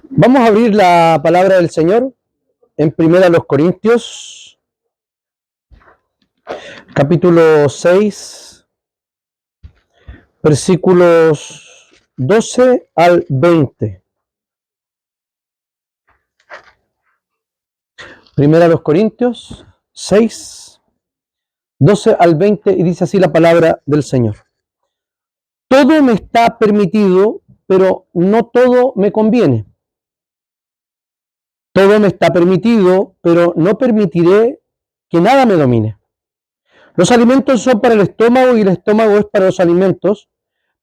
Vamos a abrir la palabra del Señor en Primera los Corintios, capítulo 6, versículos 12 al 20. Primera los Corintios 6, 12 al 20, y dice así la palabra del Señor. Todo me está permitido, pero no todo me conviene. Todo me está permitido, pero no permitiré que nada me domine. Los alimentos son para el estómago y el estómago es para los alimentos,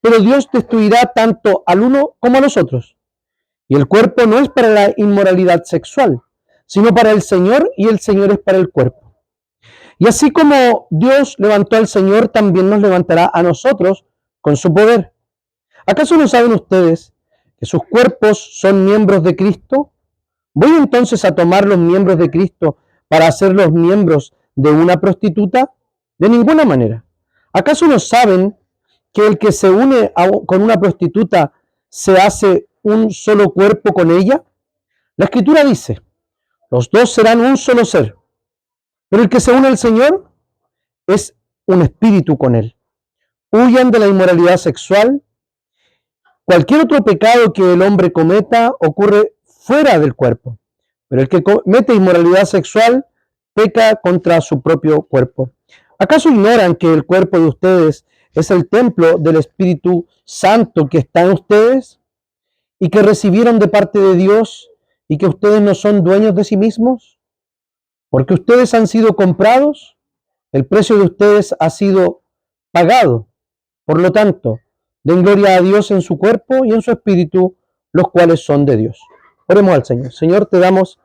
pero Dios destruirá tanto al uno como a los otros. Y el cuerpo no es para la inmoralidad sexual, sino para el Señor, y el Señor es para el cuerpo. Y así como Dios levantó al Señor, también nos levantará a nosotros con su poder. ¿Acaso no saben ustedes que sus cuerpos son miembros de Cristo? ¿Voy entonces a tomar los miembros de Cristo para hacerlos miembros de una prostituta? De ninguna manera. ¿Acaso no saben que el que se une con una prostituta se hace un solo cuerpo con ella? La Escritura dice, los dos serán un solo ser, pero el que se une al Señor es un espíritu con él. Huyan de la inmoralidad sexual. Cualquier otro pecado que el hombre cometa ocurre fuera del cuerpo, pero el que comete inmoralidad sexual peca contra su propio cuerpo. ¿Acaso ignoran que el cuerpo de ustedes es el templo del Espíritu Santo que está en ustedes y que recibieron de parte de Dios, y que ustedes no son dueños de sí mismos? Porque ustedes han sido comprados, el precio de ustedes ha sido pagado. Por lo tanto, den gloria a Dios en su cuerpo y en su espíritu, los cuales son de Dios. Oremos al Señor. Señor, te damos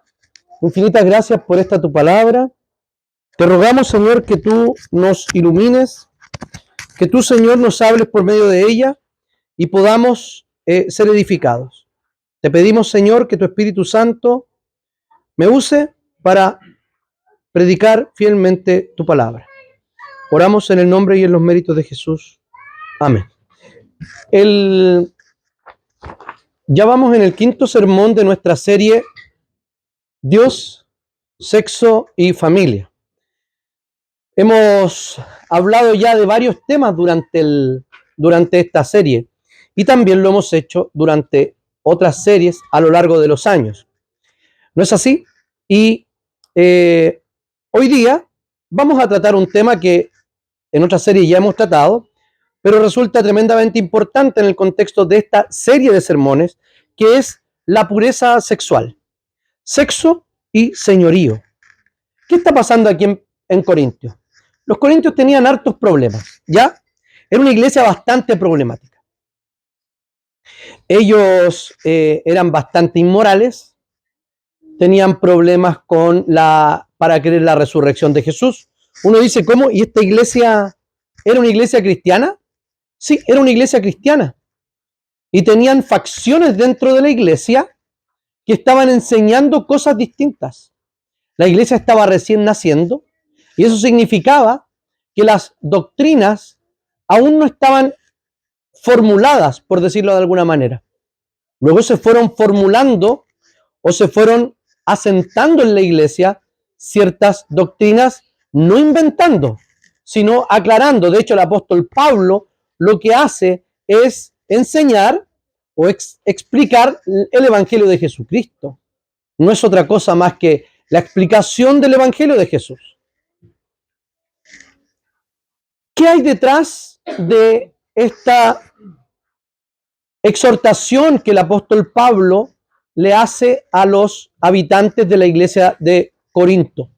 infinitas gracias por esta tu palabra. Te rogamos, Señor, que tú nos ilumines, que tú, Señor, nos hables por medio de ella y podamos ser edificados. Te pedimos, Señor, que tu Espíritu Santo me use para predicar fielmente tu palabra. Oramos en el nombre y en los méritos de Jesús. Amén. Ya vamos en el quinto sermón de nuestra serie Dios, Sexo y Familia. Hemos hablado ya de varios temas durante esta serie, y también lo hemos hecho durante otras series a lo largo de los años. ¿No es así? Y hoy día vamos a tratar un tema que en otras series ya hemos tratado, pero resulta tremendamente importante en el contexto de esta serie de sermones, que es la pureza sexual, sexo y señorío. ¿Qué está pasando aquí en Corintios? Los corintios tenían hartos problemas, ¿ya? Era una iglesia bastante problemática. Ellos eran bastante inmorales, tenían problemas para creer la resurrección de Jesús. Uno dice, ¿cómo? ¿Y esta iglesia era una iglesia cristiana? Sí, era una iglesia cristiana. Y tenían facciones dentro de la iglesia que estaban enseñando cosas distintas. La iglesia estaba recién naciendo, y eso significaba que las doctrinas aún no estaban formuladas, por decirlo de alguna manera. Luego se fueron formulando o se fueron asentando en la iglesia ciertas doctrinas, no inventando, sino aclarando. De hecho, el apóstol Pablo lo que hace es enseñar o explicar el Evangelio de Jesucristo. No es otra cosa más que la explicación del Evangelio de Jesús. ¿Qué hay detrás de esta exhortación que el apóstol Pablo le hace a los habitantes de la iglesia de Corinto?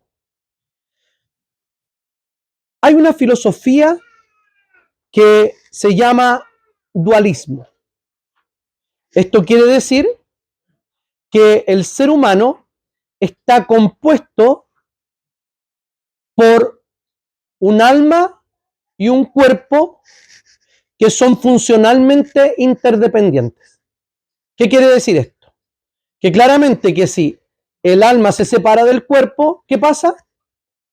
Hay una filosofía que se llama dualismo. Esto quiere decir que el ser humano está compuesto por un alma y un cuerpo que son funcionalmente interdependientes. ¿Qué quiere decir esto? Que claramente que si el alma se separa del cuerpo, ¿qué pasa?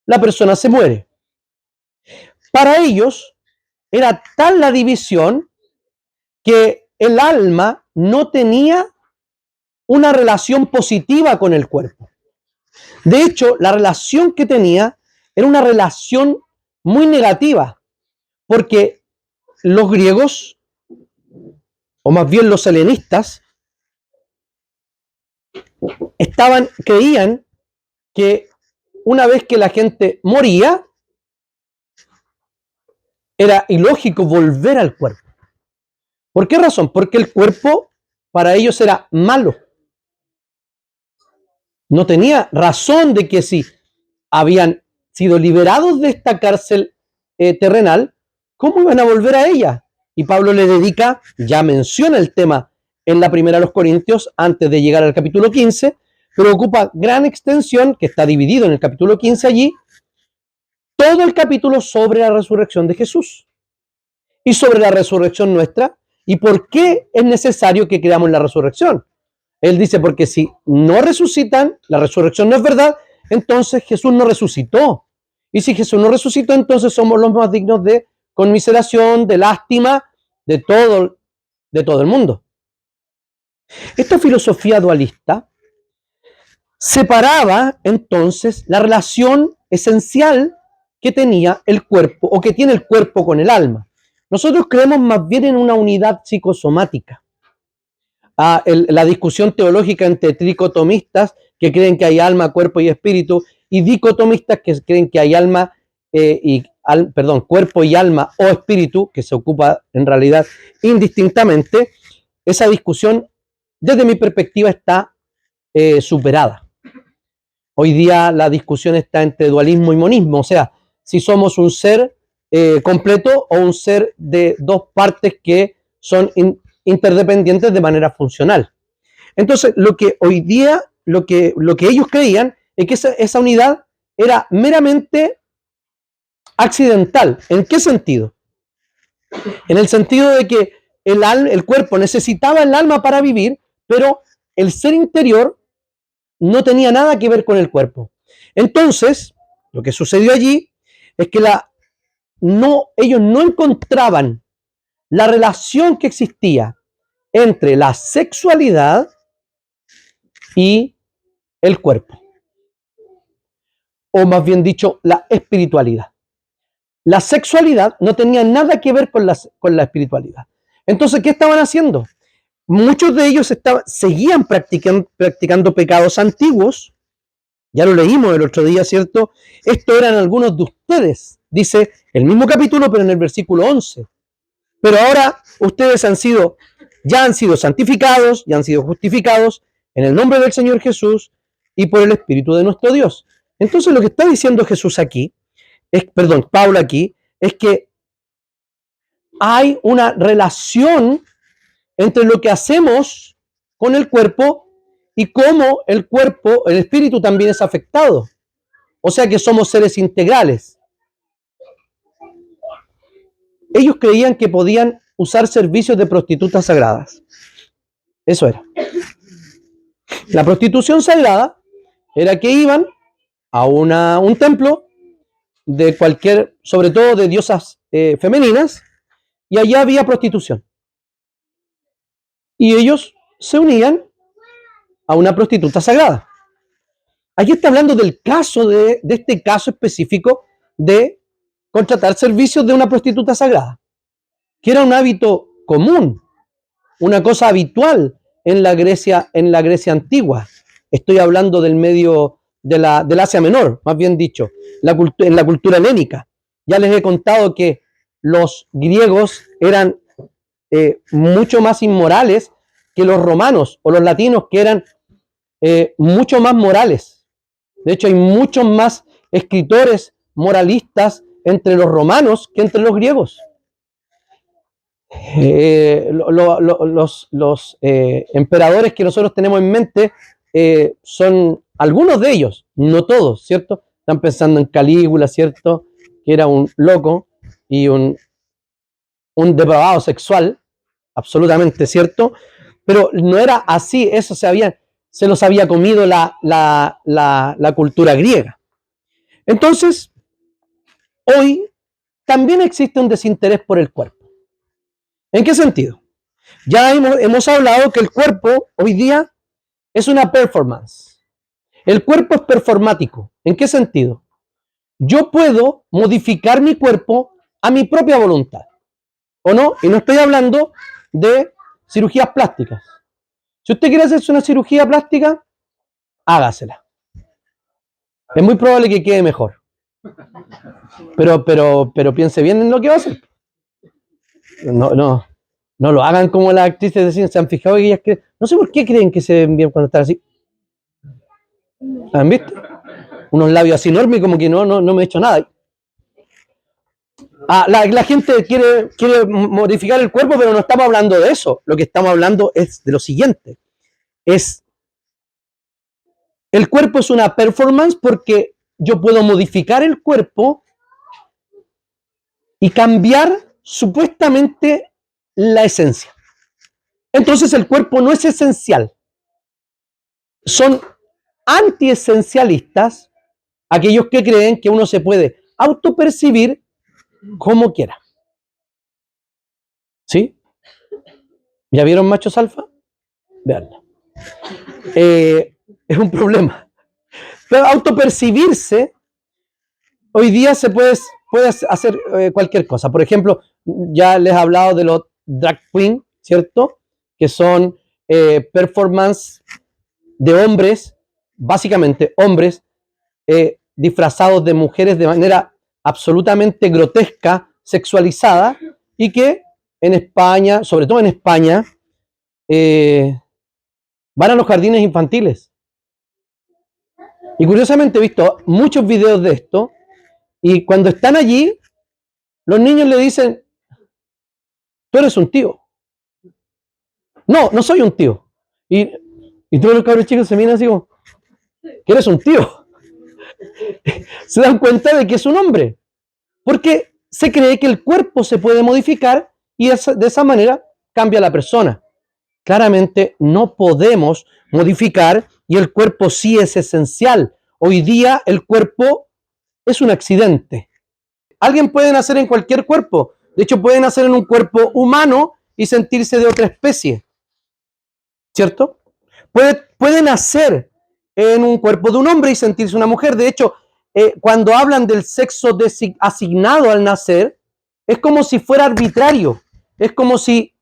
La persona se muere. Para ellos era tal la división que el alma no tenía una relación positiva con el cuerpo. De hecho, la relación que tenía era una relación muy negativa, porque los griegos, o más bien los helenistas, creían que una vez que la gente moría, era ilógico volver al cuerpo. ¿Por qué razón? Porque el cuerpo para ellos era malo. No tenía razón de que si habían sido liberados de esta cárcel terrenal, ¿cómo iban a volver a ella? Y Pablo le dedica, ya menciona el tema en la primera de los Corintios, antes de llegar al capítulo 15, pero ocupa gran extensión, que está dividido en el capítulo 15 allí, todo el capítulo sobre la resurrección de Jesús y sobre la resurrección nuestra y por qué es necesario que creamos la resurrección. Él dice, porque si no resucitan, la resurrección no es verdad, entonces Jesús no resucitó. Y si Jesús no resucitó, entonces somos los más dignos de conmiseración, de lástima, de todo el mundo. Esta filosofía dualista separaba entonces la relación esencial que tenía el cuerpo o que tiene el cuerpo con el alma. Nosotros creemos más bien en una unidad psicosomática. La discusión teológica entre tricotomistas que creen que hay alma, cuerpo y espíritu, y dicotomistas que creen que hay alma cuerpo y alma o espíritu, que se ocupa en realidad indistintamente. Esa discusión, desde mi perspectiva, está superada. Hoy día la discusión está entre dualismo y monismo, o sea, si somos un ser completo o un ser de dos partes que son interdependientes de manera funcional. Entonces, lo que hoy día, lo que ellos creían es que esa unidad era meramente accidental. ¿En qué sentido? En el sentido de que el cuerpo necesitaba el alma para vivir, pero el ser interior no tenía nada que ver con el cuerpo. Entonces, lo que sucedió allí es que ellos no encontraban la relación que existía entre la sexualidad y el cuerpo, o más bien dicho, la espiritualidad. La sexualidad no tenía nada que ver con la espiritualidad. Entonces, ¿qué estaban haciendo? Muchos de ellos seguían practicando pecados antiguos. Ya lo leímos el otro día, ¿cierto? Esto eran algunos de ustedes, dice el mismo capítulo, pero en el versículo 11. Pero ahora ustedes ya han sido santificados, ya han sido justificados en el nombre del Señor Jesús y por el Espíritu de nuestro Dios. Entonces lo que está diciendo Pablo aquí, es que hay una relación entre lo que hacemos con el cuerpo y cómo el espíritu también es afectado. O sea que somos seres integrales. Ellos creían que podían usar servicios de prostitutas sagradas. Eso era. La prostitución sagrada era que iban a un templo de sobre todo de diosas femeninas, y allá había prostitución. Y ellos se unían a una prostituta sagrada. Aquí está hablando del caso de este caso específico de contratar servicios de una prostituta sagrada, que era un hábito común, una cosa habitual en la Grecia antigua. Estoy hablando del del Asia Menor, más bien dicho, en la cultura helénica. Ya les he contado que los griegos eran mucho más inmorales que los romanos o los latinos, que eran mucho más morales. De hecho, hay muchos más escritores moralistas entre los romanos que entre los griegos. Los emperadores que nosotros tenemos en mente son algunos de ellos, no todos, ¿cierto? Están pensando en Calígula, ¿cierto? Que era un loco y un depravado sexual, absolutamente cierto, pero no era así, eso se los había comido la cultura griega. Entonces, hoy también existe un desinterés por el cuerpo. ¿En qué sentido? Ya hemos hablado que el cuerpo hoy día es una performance. El cuerpo es performático. ¿En qué sentido? Yo puedo modificar mi cuerpo a mi propia voluntad, ¿o no? Y no estoy hablando de cirugías plásticas. Si usted quiere hacerse una cirugía plástica, hágasela. Es muy probable que quede mejor. Pero piense bien en lo que va a hacer. No lo hagan como las actrices de cine. Se han fijado que ellas creen. No sé por qué creen que se ven bien cuando están así. ¿Han visto? Unos labios así enormes, como que no me he hecho nada. La gente quiere modificar el cuerpo, pero no estamos hablando de eso. Lo que estamos hablando es de lo siguiente. El cuerpo es una performance porque yo puedo modificar el cuerpo y cambiar supuestamente la esencia. Entonces el cuerpo no es esencial. Son antiesencialistas aquellos que creen que uno se puede autopercibir como quiera. ¿Sí? ¿Ya vieron Machos Alfa? Veanla. Es un problema. Pero autopercibirse, hoy día se puede hacer cualquier cosa. Por ejemplo, ya les he hablado de los drag queen, ¿cierto? Que son performance de hombres, básicamente hombres, disfrazados de mujeres de manera absolutamente grotesca, sexualizada, y que en España, sobre todo en España, van a los jardines infantiles. Y curiosamente he visto muchos videos de esto, y cuando están allí, los niños le dicen, tú eres un tío. No soy un tío. Y todos los cabros chicos se miran así como, que eres un tío. Se dan cuenta de que es un hombre. Porque se cree que el cuerpo se puede modificar y de esa manera cambia la persona. Claramente no podemos modificar y el cuerpo sí es esencial. Hoy día el cuerpo es un accidente. Alguien puede nacer en cualquier cuerpo. De hecho, puede nacer en un cuerpo humano y sentirse de otra especie. ¿Cierto? Puede nacer en un cuerpo de un hombre y sentirse una mujer. De hecho, cuando hablan del sexo asignado al nacer, es como si fuera arbitrario. Es como si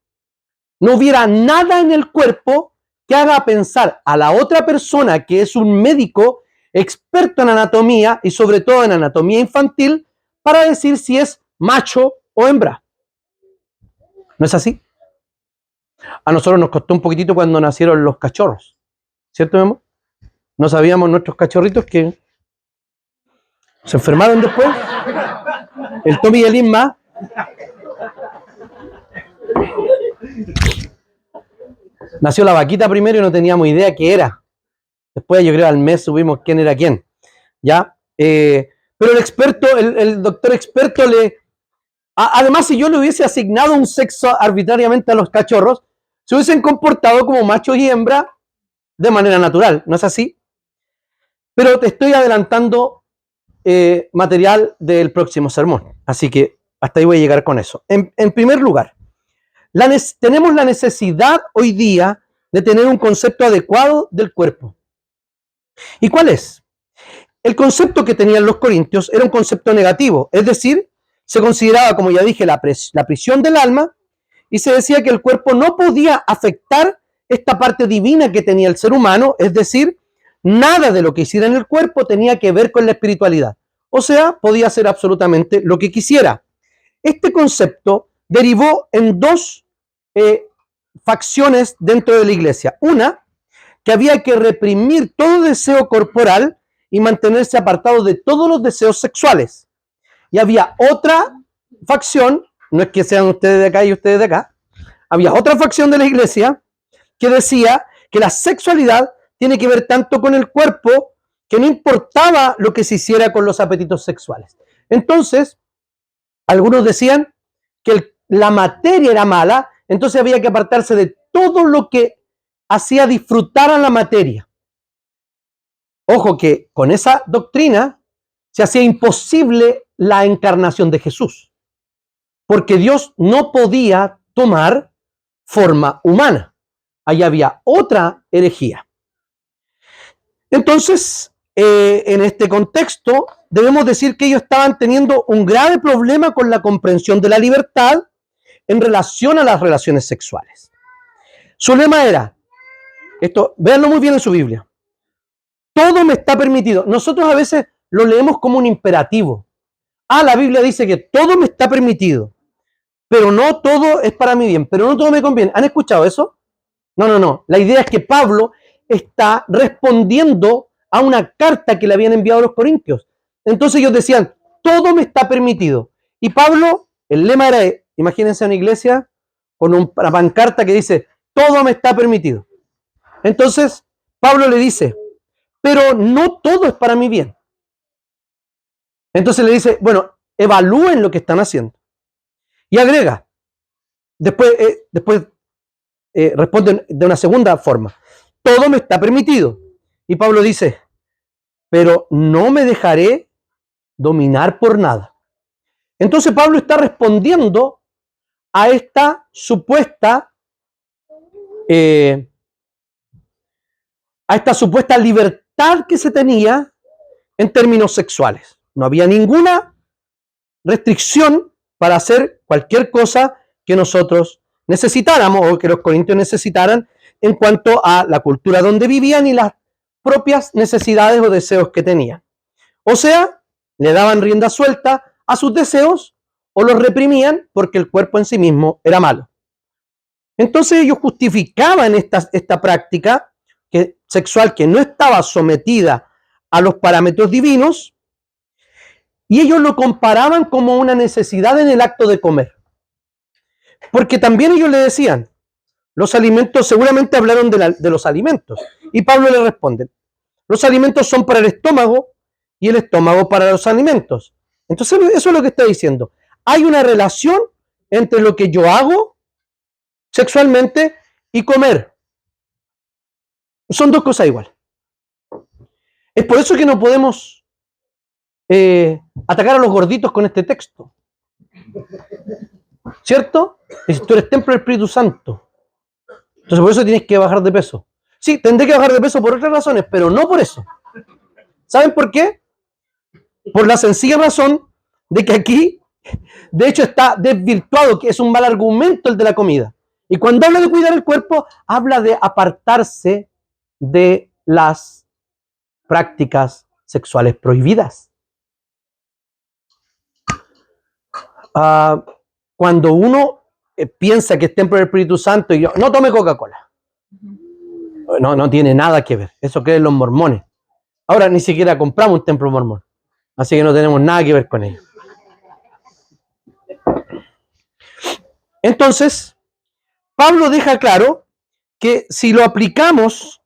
no hubiera nada en el cuerpo que haga pensar a la otra persona, que es un médico experto en anatomía y sobre todo en anatomía infantil, para decir si es macho o hembra. ¿No es así? A nosotros nos costó un poquitito cuando nacieron los cachorros. ¿Cierto, mi amor? No sabíamos nuestros cachorritos que se enfermaron después. El Tommy y el Isma. Nació la vaquita primero y no teníamos idea qué era. Después, yo creo, al mes supimos quién era quién. ¿Ya? Pero el experto, el doctor experto además, si yo le hubiese asignado un sexo arbitrariamente a los cachorros, se hubiesen comportado como machos y hembras de manera natural, ¿no es así? Pero te estoy adelantando material del próximo sermón, así que hasta ahí voy a llegar con eso. En primer lugar, tenemos la necesidad hoy día de tener un concepto adecuado del cuerpo. ¿Y cuál es? El concepto que tenían los corintios era un concepto negativo, es decir, se consideraba, como ya dije, la prisión del alma, y se decía que el cuerpo no podía afectar esta parte divina que tenía el ser humano, es decir, nada de lo que hiciera en el cuerpo tenía que ver con la espiritualidad. O sea, podía hacer absolutamente lo que quisiera. Este concepto derivó en dos facciones dentro de la iglesia. Una, que había que reprimir todo deseo corporal y mantenerse apartado de todos los deseos sexuales. Y había otra facción, no es que sean ustedes de acá y ustedes de acá, había otra facción de la iglesia que decía que la sexualidad tiene que ver tanto con el cuerpo que no importaba lo que se hiciera con los apetitos sexuales. Entonces, algunos decían que la materia era mala, entonces había que apartarse de todo lo que hacía disfrutar a la materia. Ojo que con esa doctrina se hacía imposible la encarnación de Jesús, porque Dios no podía tomar forma humana. Ahí había otra herejía. Entonces, en este contexto, debemos decir que ellos estaban teniendo un grave problema con la comprensión de la libertad en relación a las relaciones sexuales. Su lema era, esto, véanlo muy bien en su Biblia, todo me está permitido. Nosotros a veces lo leemos como un imperativo. La Biblia dice que todo me está permitido, pero no todo es para mi bien, pero no todo me conviene. ¿Han escuchado eso? No. La idea es que Pablo está respondiendo a una carta que le habían enviado a los corintios. Entonces ellos decían, todo me está permitido. Y Pablo, el lema era, imagínense una iglesia con una pancarta que dice, todo me está permitido. Entonces Pablo le dice, pero no todo es para mi bien. Entonces le dice, bueno, evalúen lo que están haciendo. Y agrega, después responden de una segunda forma, todo me está permitido. Y Pablo dice, pero no me dejaré dominar por nada. Entonces Pablo está respondiendo a esta supuesta libertad que se tenía en términos sexuales. No había ninguna restricción para hacer cualquier cosa que nosotros necesitáramos o que los corintios necesitaran en cuanto a la cultura donde vivían y las propias necesidades o deseos que tenían. O sea, le daban rienda suelta a sus deseos o los reprimían porque el cuerpo en sí mismo era malo. Entonces ellos justificaban esta práctica sexual que no estaba sometida a los parámetros divinos y ellos lo comparaban como una necesidad en el acto de comer. Porque también ellos le decían, los alimentos, seguramente hablaron de los alimentos. Y Pablo le responde, los alimentos son para el estómago y el estómago para los alimentos. Entonces eso es lo que está diciendo. Hay una relación entre lo que yo hago sexualmente y comer. Son dos cosas iguales. Es por eso que no podemos atacar a los gorditos con este texto. ¿Cierto? Si tú eres templo del Espíritu Santo. Entonces por eso tienes que bajar de peso. Sí, tendré que bajar de peso por otras razones, pero no por eso. ¿Saben por qué? Por la sencilla razón de que aquí, de hecho, está desvirtuado, que es un mal argumento el de la comida. Y cuando habla de cuidar el cuerpo, habla de apartarse de las prácticas sexuales prohibidas. Cuando uno piensa que es templo del Espíritu Santo y yo, no tome Coca-Cola. No tiene nada que ver. Eso creen los mormones. Ahora ni siquiera compramos un templo mormón. Así que no tenemos nada que ver con ello. Entonces, Pablo deja claro que si lo aplicamos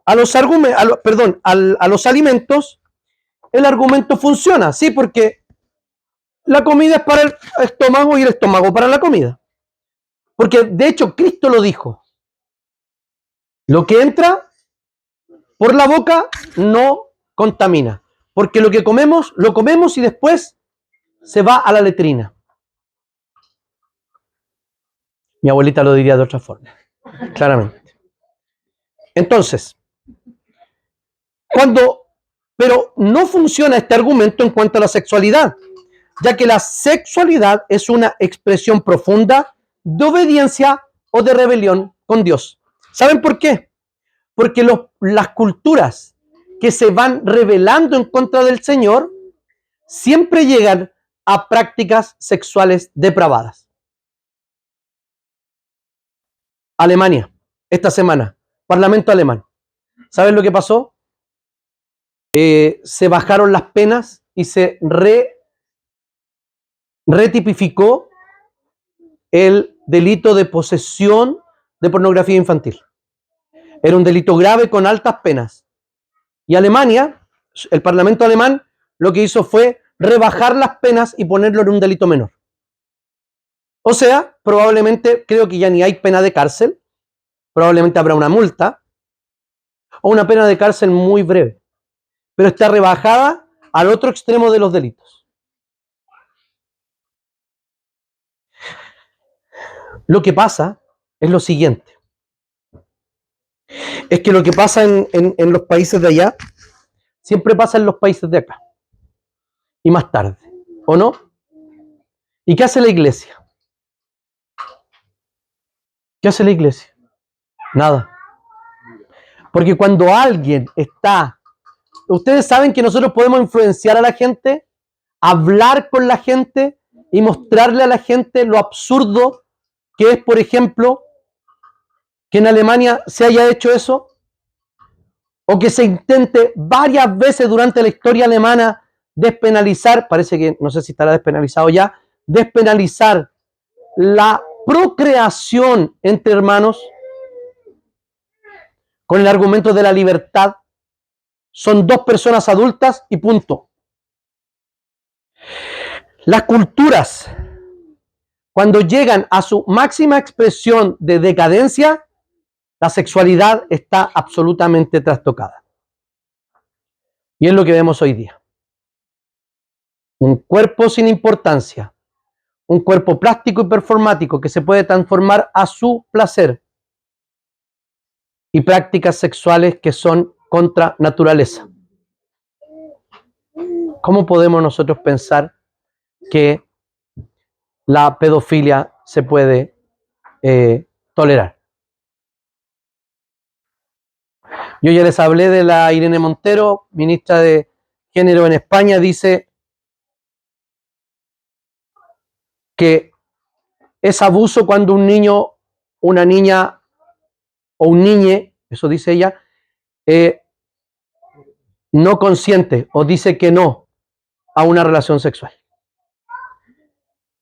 a los alimentos, el argumento funciona, ¿sí? Porque la comida es para el estómago y el estómago para la comida. Porque de hecho Cristo lo dijo. Lo que entra por la boca no contamina. Porque lo que comemos, lo comemos y después se va a la letrina. Mi abuelita lo diría de otra forma, claramente. Entonces, pero no funciona este argumento en cuanto a la sexualidad, ya que la sexualidad es una expresión profunda de obediencia o de rebelión con Dios. ¿Saben por qué? Porque las culturas que se van rebelando en contra del Señor siempre llegan a prácticas sexuales depravadas. Alemania, esta semana, Parlamento alemán. ¿Saben lo que pasó? Se bajaron las penas y se retipificó el delito de posesión de pornografía infantil. Era un delito grave con altas penas. Y Alemania, el Parlamento alemán, lo que hizo fue rebajar las penas y ponerlo en un delito menor. O sea, probablemente, creo que ya ni hay pena de cárcel, probablemente habrá una multa o una pena de cárcel muy breve, pero está rebajada al otro extremo de los delitos. Lo que pasa es lo siguiente. Es que lo que pasa en los países de allá, siempre pasa en los países de acá. Y más tarde, ¿o no? ¿Y qué hace la iglesia? ¿Qué hace la iglesia? Nada. Porque cuando alguien está... Ustedes saben que nosotros podemos influenciar a la gente, hablar con la gente y mostrarle a la gente lo absurdo que es, por ejemplo, que en Alemania se haya hecho eso, o que se intente varias veces durante la historia alemana despenalizar, parece que no sé si estará despenalizado ya, despenalizar la procreación entre hermanos con el argumento de la libertad. Son dos personas adultas y punto. Las culturas, cuando llegan a su máxima expresión de decadencia, la sexualidad está absolutamente trastocada. Y es lo que vemos hoy día. Un cuerpo sin importancia, un cuerpo plástico y performático que se puede transformar a su placer, y prácticas sexuales que son contra naturaleza. ¿Cómo podemos nosotros pensar que la pedofilia se puede tolerar? Yo ya les hablé de la Irene Montero, ministra de Género en España, dice que es abuso cuando un niño, una niña o un niñe, eso dice ella, no consiente o dice que no a una relación sexual.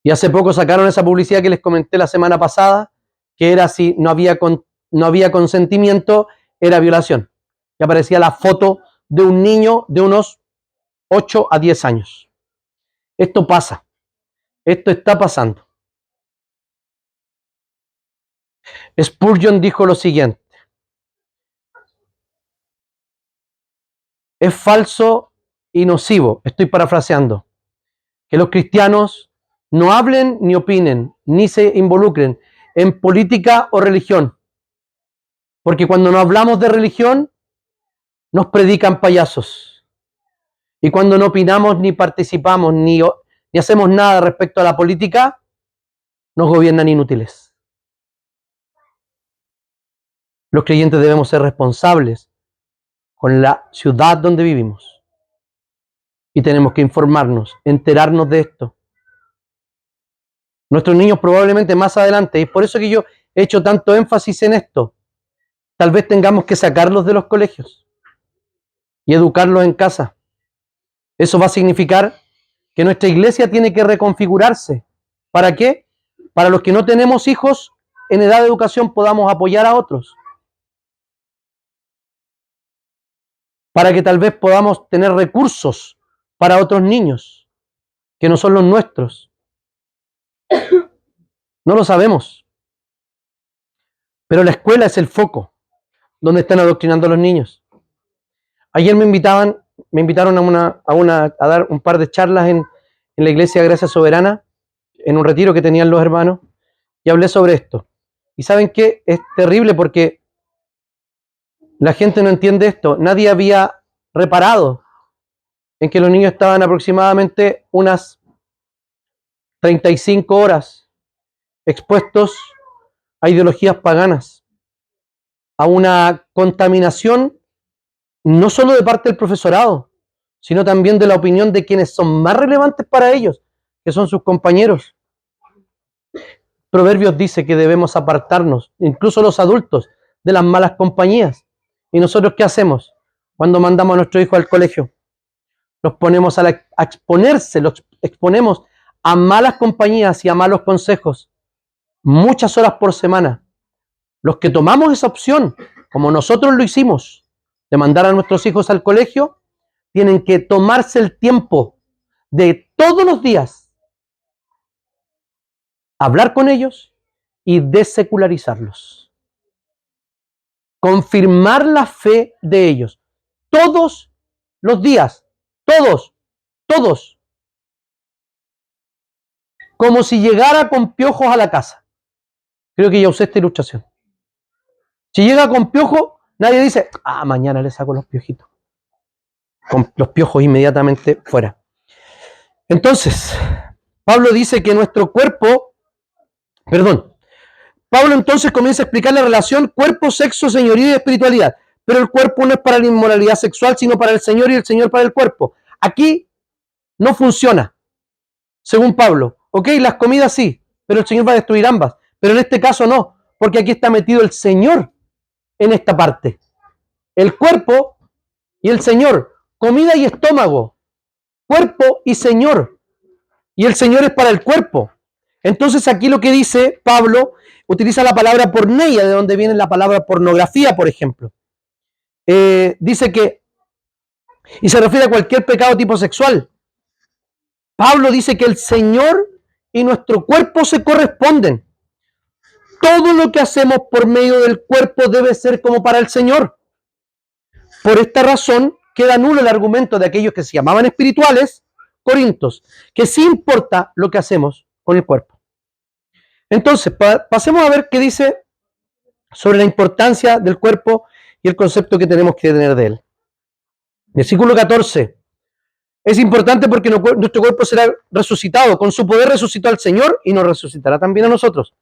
Y hace poco sacaron esa publicidad que les comenté la semana pasada, que era si no había consentimiento, era violación. Y aparecía la foto de un niño de unos 8 a 10 años. Esto pasa. Esto está pasando. Spurgeon dijo lo siguiente: es falso y nocivo, estoy parafraseando, que los cristianos no hablen ni opinen, ni se involucren en política o religión. Porque cuando no hablamos de religión, nos predican payasos. Y cuando no opinamos, ni participamos, ni hacemos nada respecto a la política, nos gobiernan inútiles. Los creyentes debemos ser responsables con la ciudad donde vivimos. Y tenemos que informarnos, enterarnos de esto. Nuestros niños probablemente más adelante, y es por eso que yo he hecho tanto énfasis en esto, tal vez tengamos que sacarlos de los colegios y educarlos en casa. Eso va a significar que nuestra iglesia tiene que reconfigurarse. ¿Para qué? Para los que no tenemos hijos en edad de educación podamos apoyar a otros. Para que tal vez podamos tener recursos para otros niños que no son los nuestros. No lo sabemos. Pero la escuela es el foco donde están adoctrinando a los niños. Ayer me invitaron a dar un par de charlas en la iglesia Gracia Soberana, en un retiro que tenían los hermanos, y hablé sobre esto. ¿Y saben qué? Es terrible porque la gente no entiende esto. Nadie había reparado en que los niños estaban aproximadamente unas 35 horas expuestos a ideologías paganas, a una contaminación no solo de parte del profesorado, sino también de la opinión de quienes son más relevantes para ellos, que son sus compañeros. Proverbios dice que debemos apartarnos, incluso los adultos, de las malas compañías. ¿Y nosotros qué hacemos cuando mandamos a nuestro hijo al colegio? Los ponemos a exponerse, los exponemos a malas compañías y a malos consejos, muchas horas por semana. Los que tomamos esa opción, como nosotros lo hicimos, de mandar a nuestros hijos al colegio, tienen que tomarse el tiempo de todos los días hablar con ellos y desecularizarlos. Confirmar la fe de ellos. Todos los días. Todos. Como si llegara con piojos a la casa. Creo que ya usé esta ilustración. Si llega con piojos, Nadie dice, mañana le saco los piojitos. Con los piojos inmediatamente fuera. Entonces, Pablo dice que nuestro cuerpo, Pablo entonces comienza a explicar la relación cuerpo, sexo, señorío y espiritualidad. Pero el cuerpo no es para la inmoralidad sexual, sino para el Señor y el Señor para el cuerpo. Aquí no funciona, según Pablo. Ok, las comidas sí, pero el Señor va a destruir ambas. Pero en este caso no, porque aquí está metido el Señor en esta parte. El cuerpo y el Señor. Comida y estómago. Cuerpo y Señor. Y el Señor es para el cuerpo. Entonces aquí lo que dice Pablo, utiliza la palabra porneia, de donde viene la palabra pornografía, por ejemplo. Dice que, y se refiere a cualquier pecado tipo sexual. Pablo dice que el Señor y nuestro cuerpo se corresponden. Todo lo que hacemos por medio del cuerpo debe ser como para el Señor. Por esta razón, queda nulo el argumento de aquellos que se llamaban espirituales, corintios, que sí importa lo que hacemos con el cuerpo. Entonces, pasemos a ver qué dice sobre la importancia del cuerpo y el concepto que tenemos que tener de él. Versículo 14. Es importante porque nuestro cuerpo será resucitado. Con su poder resucitó al Señor y nos resucitará también a nosotros.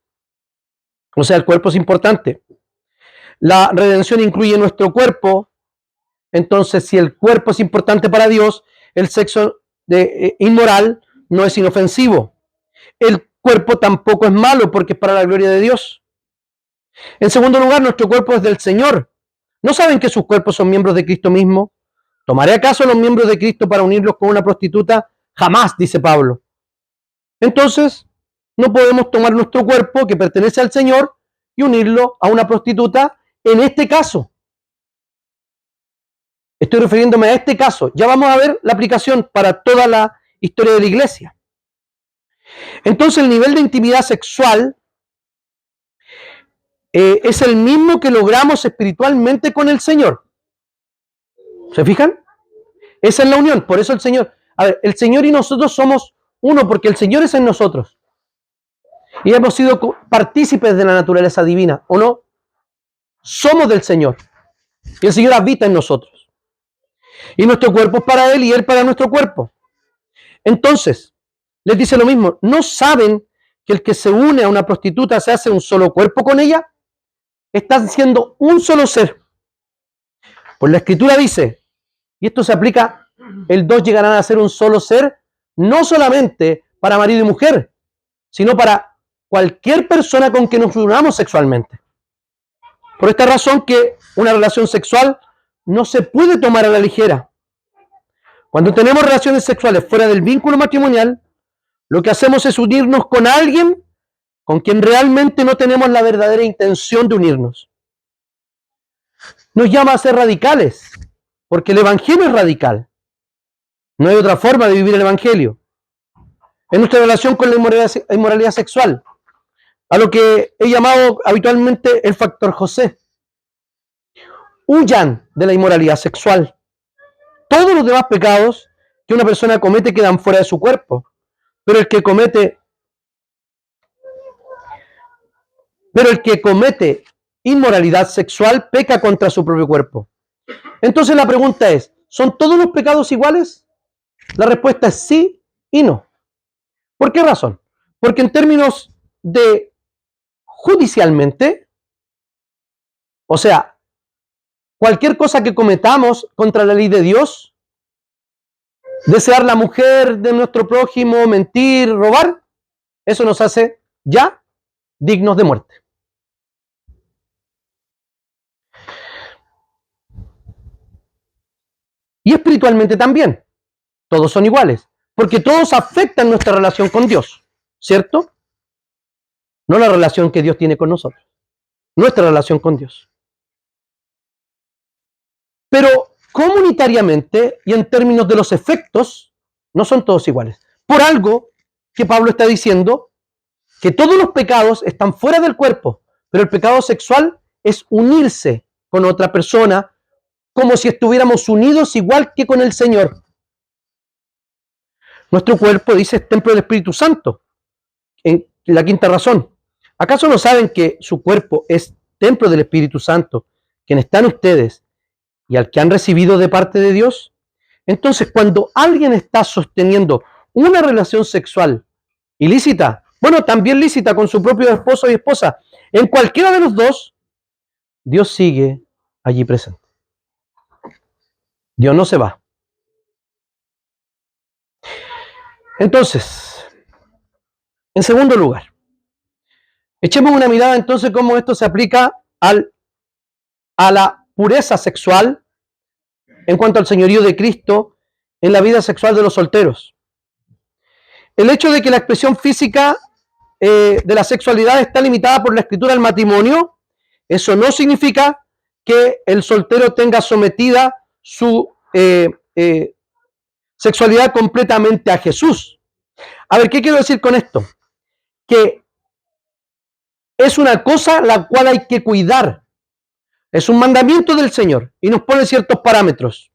O sea, el cuerpo es importante. La redención incluye nuestro cuerpo. Entonces, si el cuerpo es importante para Dios, el sexo inmoral no es inofensivo. El cuerpo tampoco es malo porque es para la gloria de Dios. En segundo lugar, nuestro cuerpo es del Señor. ¿No saben que sus cuerpos son miembros de Cristo mismo? ¿Tomaré acaso los miembros de Cristo para unirlos con una prostituta? Jamás, dice Pablo. Entonces, no podemos tomar nuestro cuerpo que pertenece al Señor y unirlo a una prostituta en este caso. Estoy refiriéndome a este caso. Ya vamos a ver la aplicación para toda la historia de la iglesia. Entonces, el nivel de intimidad sexual es el mismo que logramos espiritualmente con el Señor. ¿Se fijan? Esa es la unión. Por eso el Señor, el Señor y nosotros somos uno, porque el Señor es en nosotros. Y hemos sido partícipes de la naturaleza divina, ¿o no? Somos del Señor. Y el Señor habita en nosotros. Y nuestro cuerpo es para Él y Él para nuestro cuerpo. Entonces, les dice lo mismo. ¿No saben que el que se une a una prostituta se hace un solo cuerpo con ella? Están siendo un solo ser. Pues la Escritura dice, y esto se aplica, el dos llegarán a ser un solo ser, no solamente para marido y mujer, sino para cualquier persona con quien nos unamos sexualmente. Por esta razón que una relación sexual no se puede tomar a la ligera. Cuando tenemos relaciones sexuales fuera del vínculo matrimonial, lo que hacemos es unirnos con alguien con quien realmente no tenemos la verdadera intención de unirnos. Nos llama a ser radicales, porque el Evangelio es radical. No hay otra forma de vivir el Evangelio. En nuestra relación con la inmoralidad sexual, a lo que he llamado habitualmente el factor José. Huyan de la inmoralidad sexual. Todos los demás pecados que una persona comete quedan fuera de su cuerpo, pero el que comete inmoralidad sexual peca contra su propio cuerpo. Entonces la pregunta es, ¿son todos los pecados iguales? La respuesta es sí y no. ¿Por qué razón? Porque en términos de judicialmente, o sea, cualquier cosa que cometamos contra la ley de Dios, desear la mujer de nuestro prójimo, mentir, robar, eso nos hace ya dignos de muerte. Y espiritualmente también. Todos son iguales, porque todos afectan nuestra relación con Dios, ¿cierto? No la relación que Dios tiene con nosotros, nuestra relación con Dios. Pero comunitariamente y en términos de los efectos, no son todos iguales. Por algo que Pablo está diciendo que todos los pecados están fuera del cuerpo, pero el pecado sexual es unirse con otra persona como si estuviéramos unidos igual que con el Señor. Nuestro cuerpo, dice, es templo del Espíritu Santo. En la quinta razón. ¿Acaso no saben que su cuerpo es templo del Espíritu Santo quien está en ustedes y al que han recibido de parte de Dios. Entonces, cuando alguien está sosteniendo una relación sexual ilícita, bueno, también lícita con su propio esposo y esposa, en cualquiera de los dos, Dios sigue allí presente. Dios no se va. Entonces, en segundo lugar, echemos una mirada entonces cómo esto se aplica a la pureza sexual en cuanto al señorío de Cristo en la vida sexual de los solteros. El hecho de que la expresión física de la sexualidad está limitada por la escritura del matrimonio, eso no significa que el soltero tenga sometida su sexualidad completamente a Jesús. A ver, ¿qué quiero decir con esto? Que es una cosa la cual hay que cuidar. Es un mandamiento del Señor y nos pone ciertos parámetros.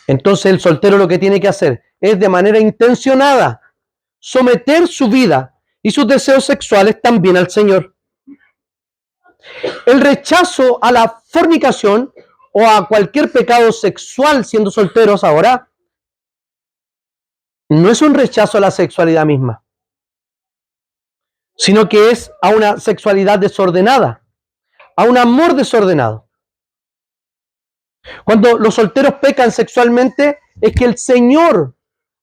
Entonces el soltero lo que tiene que hacer es de manera intencionada someter su vida y sus deseos sexuales también al Señor. El rechazo a la fornicación o a cualquier pecado sexual siendo solteros ahora no es un rechazo a la sexualidad misma, sino que es a una sexualidad desordenada, a un amor desordenado. Cuando los solteros pecan sexualmente es que el Señor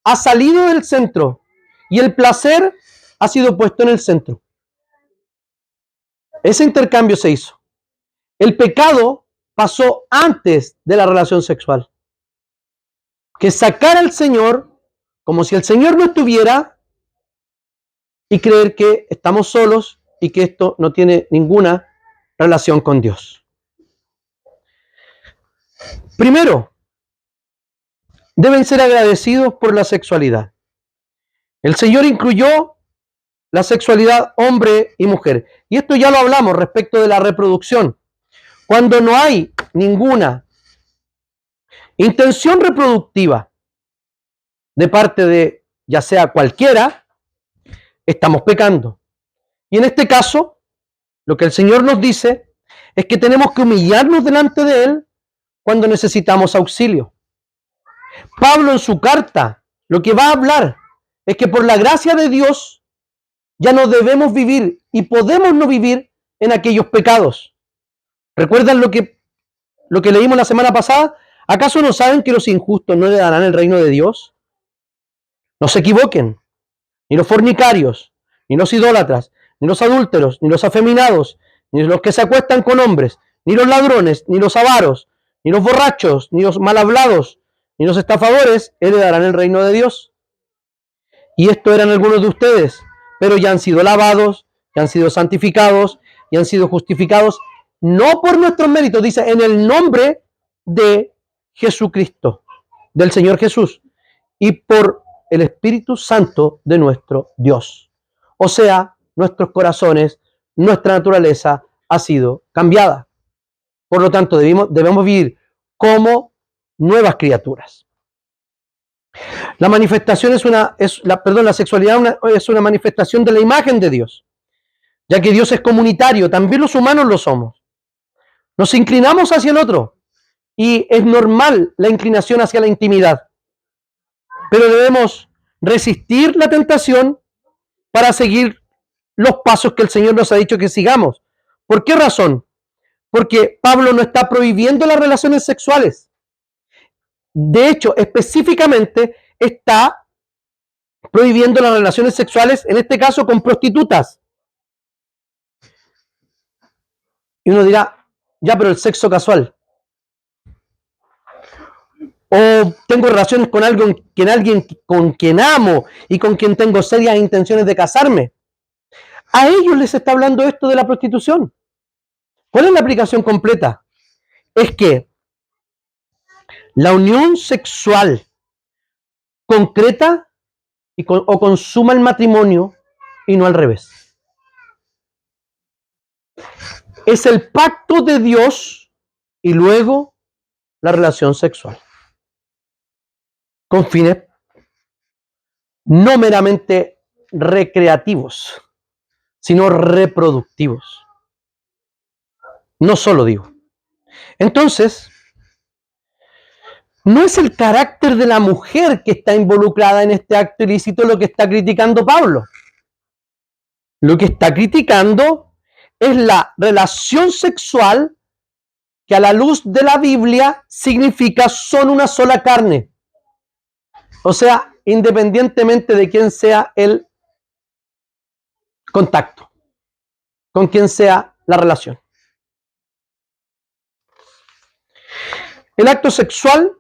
ha salido del centro y el placer ha sido puesto en el centro. Ese intercambio se hizo. El pecado pasó antes de la relación sexual. Que sacar al Señor como si el Señor no estuviera y creer que estamos solos y que esto no tiene ninguna relación con Dios. Primero, deben ser agradecidos por la sexualidad. El Señor incluyó la sexualidad hombre y mujer. Y esto ya lo hablamos respecto de la reproducción. Cuando no hay ninguna intención reproductiva de parte de ya sea cualquiera, estamos pecando. Y en este caso, lo que el Señor nos dice es que tenemos que humillarnos delante de Él cuando necesitamos auxilio. Pablo en su carta lo que va a hablar es que por la gracia de Dios ya no debemos vivir y podemos no vivir en aquellos pecados. ¿Recuerdan lo que leímos la semana pasada? ¿Acaso no saben que los injustos no le darán el reino de Dios? No se equivoquen, ni los fornicarios, ni los idólatras, ni los adúlteros, ni los afeminados, ni los que se acuestan con hombres, ni los ladrones, ni los avaros, ni los borrachos, ni los mal hablados, ni los estafadores heredarán el reino de Dios. Y esto eran algunos de ustedes, pero ya han sido lavados, ya han sido santificados, y han sido justificados, no por nuestros méritos, dice, en el nombre de Jesucristo, del Señor Jesús, y por el Espíritu Santo de nuestro Dios. O sea, nuestros corazones, nuestra naturaleza ha sido cambiada. Por lo tanto, debemos vivir como nuevas criaturas. La manifestación la sexualidad es una manifestación de la imagen de Dios, ya que Dios es comunitario, también los humanos lo somos. Nos inclinamos hacia el otro y es normal la inclinación hacia la intimidad, pero debemos resistir la tentación para seguir los pasos que el Señor nos ha dicho que sigamos. ¿Por qué razón? Porque Pablo no está prohibiendo las relaciones sexuales. De hecho, específicamente está prohibiendo las relaciones sexuales, en este caso con prostitutas. Y uno dirá, ya, pero el sexo casual. O tengo relaciones con alguien con quien amo y con quien tengo serias intenciones de casarme. A ellos les está hablando esto de la prostitución. ¿Cuál es la aplicación completa? Es que la unión sexual concreta o consuma el matrimonio y no al revés. Es el pacto de Dios y luego la relación sexual. Con fines no meramente recreativos, sino reproductivos. No solo digo. Entonces, no es el carácter de la mujer que está involucrada en este acto ilícito lo que está criticando Pablo. Lo que está criticando es la relación sexual que a la luz de la Biblia significa son una sola carne. O sea, independientemente de quién sea el contacto, con quién sea la relación. El acto sexual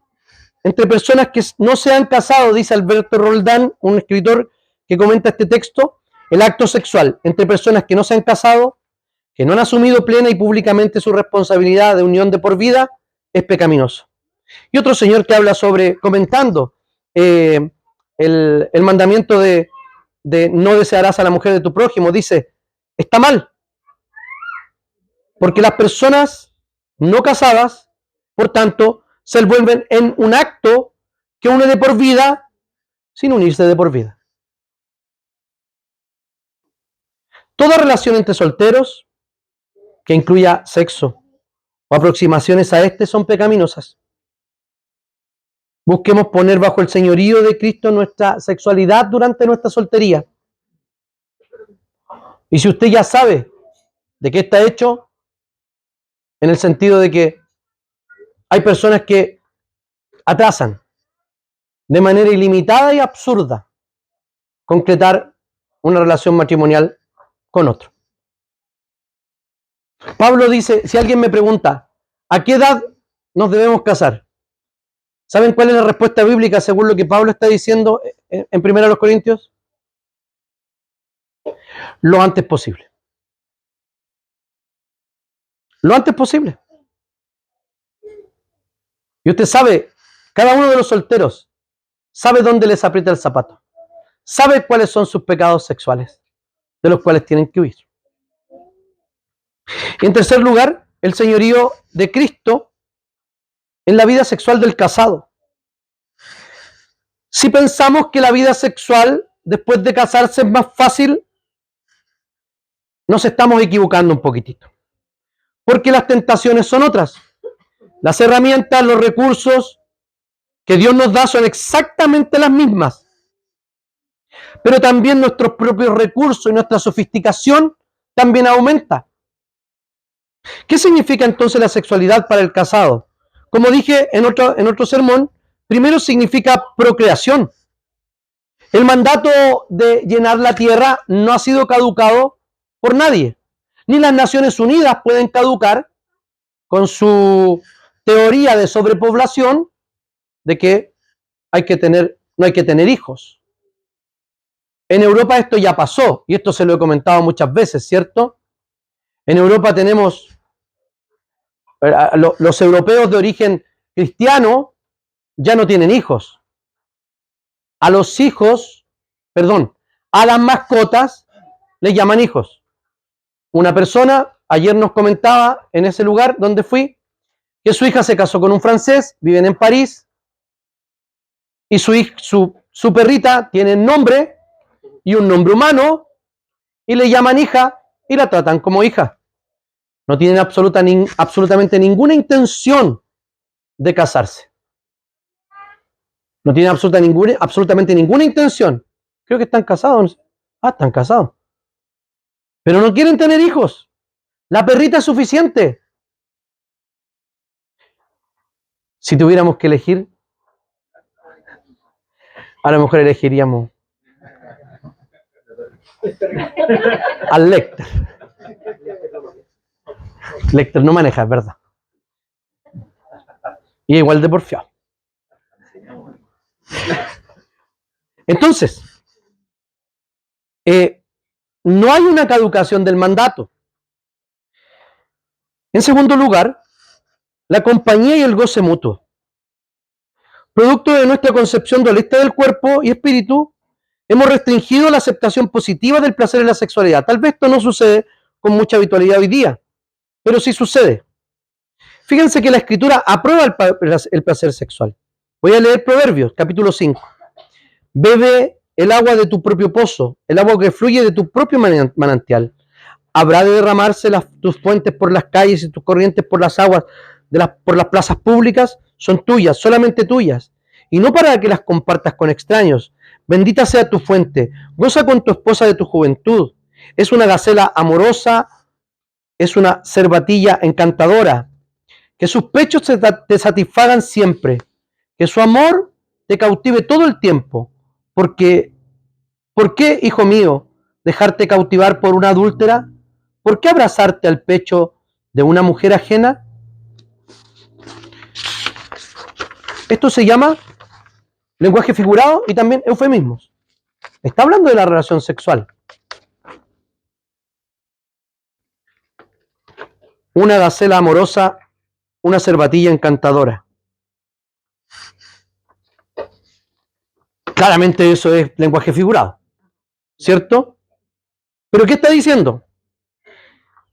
entre personas que no se han casado, dice Alberto Roldán, un escritor que comenta este texto, el acto sexual entre personas que no se han casado, que no han asumido plena y públicamente su responsabilidad de unión de por vida, es pecaminoso. Y otro señor que habla sobre, comentando el mandamiento de no desearás a la mujer de tu prójimo, dice, está mal, porque las personas no casadas, por tanto, se envuelven en un acto que une de por vida sin unirse de por vida. Toda relación entre solteros que incluya sexo o aproximaciones a este son pecaminosas. Busquemos poner bajo el señorío de Cristo nuestra sexualidad durante nuestra soltería. Y si usted ya sabe de qué está hecho, en el sentido de que hay personas que atrasan de manera ilimitada y absurda concretar una relación matrimonial con otro. Pablo dice, si alguien me pregunta, ¿a qué edad nos debemos casar? ¿Saben cuál es la respuesta bíblica según lo que Pablo está diciendo en 1 Corintios? Lo antes posible. Lo antes posible. Y usted sabe, cada uno de los solteros sabe dónde les aprieta el zapato. Sabe cuáles son sus pecados sexuales, de los cuales tienen que huir. Y en tercer lugar, el señorío de Cristo en la vida sexual del casado. Si pensamos que la vida sexual después de casarse es más fácil, nos estamos equivocando un poquitito. Porque las tentaciones son otras. Las herramientas, los recursos que Dios nos da son exactamente las mismas. Pero también nuestros propios recursos y nuestra sofisticación también aumenta. ¿Qué significa entonces la sexualidad para el casado? Como dije en otro sermón, primero significa procreación. El mandato de llenar la tierra no ha sido caducado por nadie. Ni las Naciones Unidas pueden caducar con su teoría de sobrepoblación de que no hay que tener hijos. En Europa esto ya pasó, y esto se lo he comentado muchas veces, ¿cierto? En Europa tenemos los europeos de origen cristiano ya no tienen hijos. A los hijos, a las mascotas les llaman hijos. Una persona ayer nos comentaba en ese lugar donde fui que su hija se casó con un francés, viven en París, y su perrita tiene nombre y un nombre humano, y le llaman hija y la tratan como hija. No tienen absolutamente ninguna intención de casarse. No tienen absolutamente ninguna intención. Creo que están casados. Están casados. Pero no quieren tener hijos. La perrita es suficiente. Si tuviéramos que elegir, a lo mejor elegiríamos al Lecter. Lecter no maneja, es verdad. Y es igual de porfiado. Entonces, no hay una caducación del mandato. En segundo lugar, la compañía y el goce mutuo. Producto de nuestra concepción dualista del cuerpo y espíritu, hemos restringido la aceptación positiva del placer en la sexualidad. Tal vez esto no sucede con mucha habitualidad hoy día, pero sí sucede. Fíjense que la Escritura aprueba el placer sexual. Voy a leer Proverbios, capítulo 5. Bebe el agua de tu propio pozo, el agua que fluye de tu propio manantial. Habrá de derramarse tus fuentes por las calles y tus corrientes por las aguas. por las plazas públicas son tuyas, solamente tuyas, y no para que las compartas con extraños. Bendita sea tu fuente, goza con tu esposa de tu juventud. Es una gacela amorosa, es una cervatilla encantadora. Que sus pechos te satisfagan siempre, que su amor te cautive todo el tiempo. Porque, ¿por qué, hijo mío, dejarte cautivar por una adúltera? ¿Por qué abrazarte al pecho de una mujer ajena? Esto se llama lenguaje figurado y también eufemismos. Está hablando de la relación sexual. Una gacela amorosa, una cervatilla encantadora. Claramente eso es lenguaje figurado, ¿cierto? ¿Pero qué está diciendo?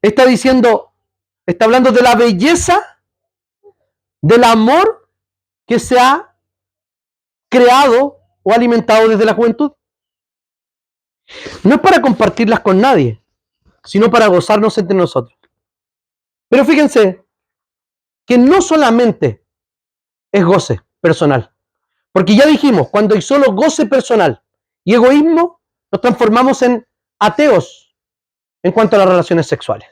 Está hablando de la belleza del amor que se ha creado o alimentado desde la juventud. No es para compartirlas con nadie, sino para gozarnos entre nosotros. Pero fíjense que no solamente es goce personal, porque ya dijimos, cuando hay solo goce personal y egoísmo, nos transformamos en ateos en cuanto a las relaciones sexuales.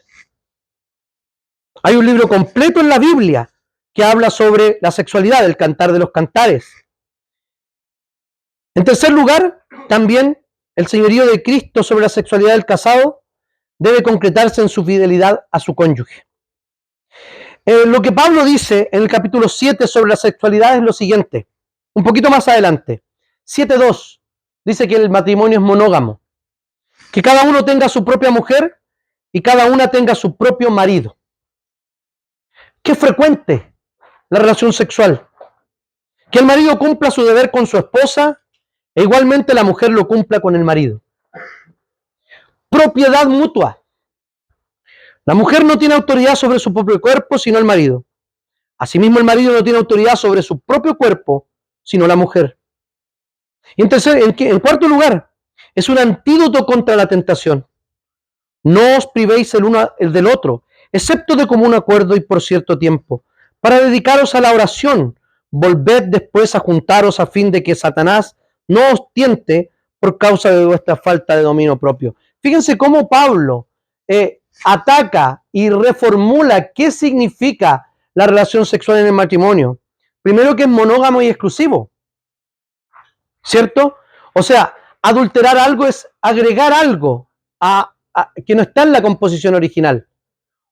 Hay un libro completo en la Biblia que habla sobre la sexualidad, el cantar de los cantares. En tercer lugar, también el señorío de Cristo sobre la sexualidad del casado debe concretarse en su fidelidad a su cónyuge. Lo que Pablo dice en el capítulo 7 sobre la sexualidad es lo siguiente, un poquito más adelante. 7.2 dice que el matrimonio es monógamo, que cada uno tenga su propia mujer y cada una tenga su propio marido. ¿Qué es frecuente la relación sexual? Que el marido cumpla su deber con su esposa e igualmente la mujer lo cumpla con el marido. Propiedad mutua. La mujer no tiene autoridad sobre su propio cuerpo, sino el marido. Asimismo, el marido no tiene autoridad sobre su propio cuerpo, sino la mujer. Y en cuarto lugar, es un antídoto contra la tentación. No os privéis el uno del otro, excepto de común acuerdo y por cierto tiempo, para dedicaros a la oración. Volved después a juntaros a fin de que Satanás no os tiente por causa de vuestra falta de dominio propio. Fíjense cómo Pablo ataca y reformula qué significa la relación sexual en el matrimonio. Primero, que es monógamo y exclusivo, ¿cierto? O sea, adulterar algo es agregar algo que no está en la composición original.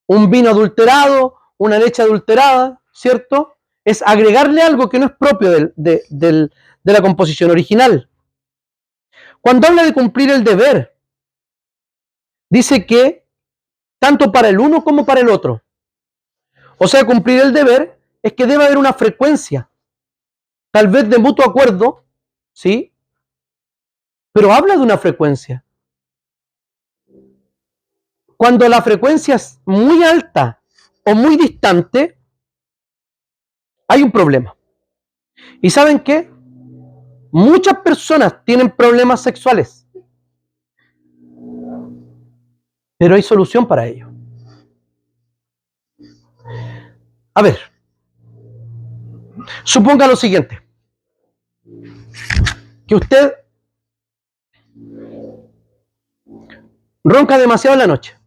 Un vino adulterado, una leche adulterada, ¿cierto? Es agregarle algo que no es propio de la composición original. Cuando habla de cumplir el deber, dice que tanto para el uno como para el otro. O sea, cumplir el deber es que debe haber una frecuencia, tal vez de mutuo acuerdo, ¿sí? Pero habla de una frecuencia. Cuando la frecuencia es muy alta o muy distante, hay un problema. ¿Y saben qué? Muchas personas tienen problemas sexuales, pero hay solución para ello. A ver, suponga lo siguiente, que usted ronca demasiado en la noche.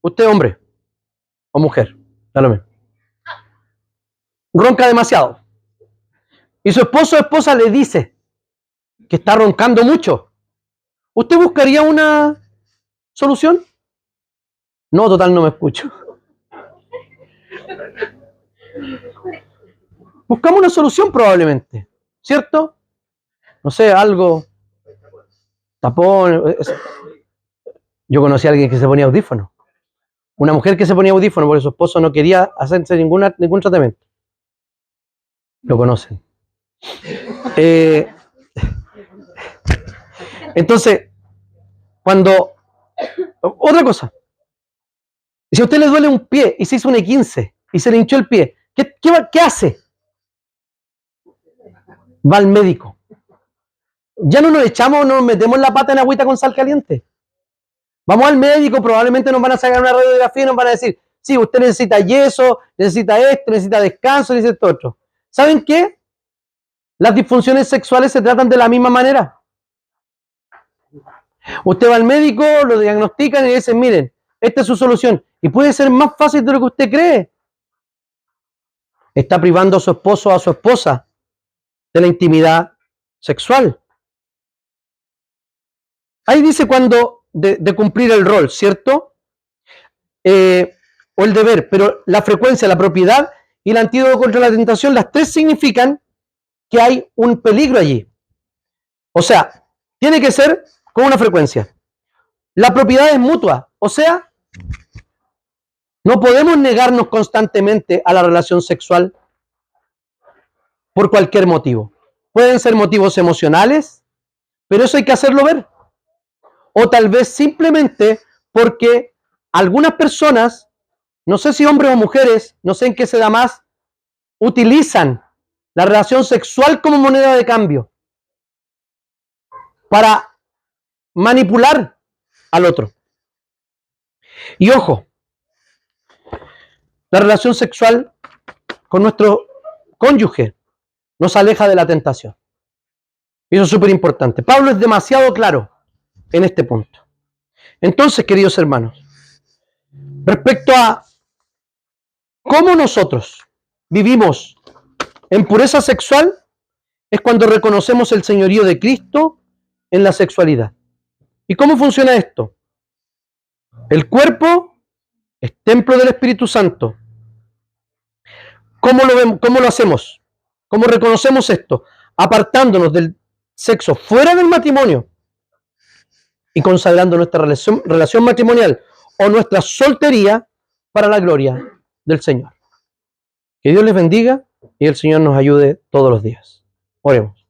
Usted, hombre o mujer, da lo mismo. Ronca demasiado. Y su esposo o esposa le dice que está roncando mucho. ¿Usted buscaría una solución? No, total, no me escucho. Buscamos una solución probablemente, ¿cierto? No sé, algo, tapón. Yo conocí a alguien que se ponía audífono. Una mujer que se ponía audífono porque su esposo no quería hacerse ningún tratamiento. Lo conocen. Entonces, otra cosa, si a usted le duele un pie y se hizo un E15 y se le hinchó el pie, ¿qué hace? Va al médico. Ya no nos echamos, nos metemos la pata en agüita con sal caliente. Vamos al médico, probablemente nos van a sacar una radiografía y nos van a decir, sí, usted necesita yeso, necesita esto, necesita descanso, necesita esto otro. ¿Saben qué? Las disfunciones sexuales se tratan de la misma manera. Usted va al médico, lo diagnostican y le dicen, miren, esta es su solución. Y puede ser más fácil de lo que usted cree. Está privando a su esposo o a su esposa de la intimidad sexual. Ahí dice cuando de cumplir el rol, ¿cierto? O el deber, pero la frecuencia, la propiedad y el antídoto contra la tentación, las tres significan que hay un peligro allí. O sea, tiene que ser con una frecuencia. La propiedad es mutua, o sea, no podemos negarnos constantemente a la relación sexual por cualquier motivo. Pueden ser motivos emocionales, pero eso hay que hacerlo ver. O tal vez simplemente porque algunas personas, no sé si hombres o mujeres, no sé en qué se da más, utilizan la relación sexual como moneda de cambio para manipular al otro. Y ojo, la relación sexual con nuestro cónyuge nos aleja de la tentación. Y eso es súper importante. Pablo es demasiado claro en este punto. Entonces, queridos hermanos, respecto a cómo nosotros vivimos en pureza sexual, es cuando reconocemos el señorío de Cristo en la sexualidad. ¿Y cómo funciona esto? El cuerpo es templo del Espíritu Santo. ¿Cómo lo vemos? ¿Cómo lo hacemos? ¿Cómo reconocemos esto? Apartándonos del sexo fuera del matrimonio y consagrando nuestra relación matrimonial o nuestra soltería para la gloria del Señor. Que Dios les bendiga y el Señor nos ayude todos los días. Oremos.